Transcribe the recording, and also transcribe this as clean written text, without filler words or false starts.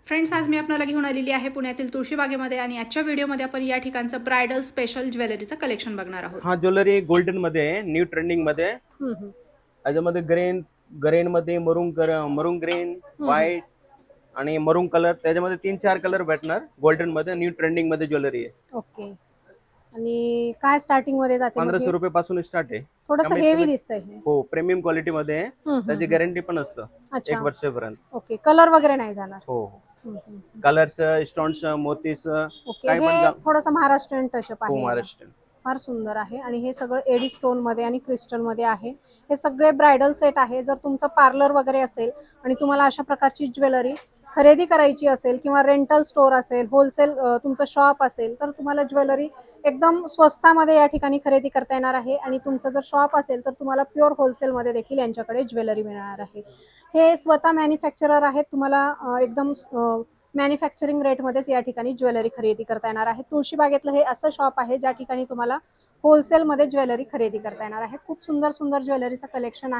Friends, आज मी आपल्याला घेऊन आलेली आहे पुण्यातील तुळशीबागेमध्ये आणि आजच्या व्हिडिओमध्ये आपण या ठिकाणचं ब्रायडल स्पेशल ज्वेलरीचं कलेक्शन बघणार आहोत. हा ज्वेलरी गोल्डन मध्ये आहे, न्यू ट्रेंडिंग मध्ये. याच्यामध्ये ग्रेन मध्ये मरून ग्रीन, व्हाईट आणि मरून कलर, त्याच्यामध्ये 3-4 कलर भेटणार. गोल्डन मध्ये न्यू ट्रेंडिंग मध्ये ज्वेलरी आहे. ओके. आणि काय स्टार्टिंग मध्ये जाते? 1500 रुपये पासून स्टार्ट आहे. थोडंसं हेवी दिसतंय हे. हो, प्रीमियम क्वालिटी मध्ये आहे. त्याची गॅरंटी पण असतं अच्छा. 1 वर्षापर्यंत. ओके. कलर वगैरे नाही जाणार? हो. कलर्स, स्टोन्स, मोतीस ओके. काही हे पण. थोडंसं महाराष्ट्रीयन टचअप हो, आहे. महाराष्ट्रीयन. फार सुंदर आहे आणि हे सगळं एडी स्टोन मध्ये आणि क्रिस्टल मध्ये आहे. हे सगळे ब्रायडल सेट आहे. जर तुमचं पार्लर वगैरे असेल आणि तुम्हाला अशा प्रकारची ज्वेलरी खरेदी करायची असेल किंवा रेंटल स्टोर असेल, होलसेल तुमचं शॉप असेल, तर तुम्हाला ज्वेलरी एकदम स्वस्तामध्ये या ठिकाणी खरेदी करता येणार आहे. आणि तुमचं जर शॉप असेल तर तुम्हाला प्युअर होलसेलमध्ये देखील यांच्याकडे ज्वेलरी मिळणार आहे. हे स्वतः मॅन्युफॅक्चरर आहेत. तुम्हाला एकदम मॅन्युफॅक्चरिंग रेटमध्येच या ठिकाणी ज्वेलरी खरेदी करता येणार आहे. तुळशीबागेतलं हे असं शॉप आहे ज्या ठिकाणी तुम्हाला होलसेलमध्ये ज्वेलरी खरेदी करता येणार आहे. खूप सुंदर सुंदर ज्वेलरीचं कलेक्शन आहे.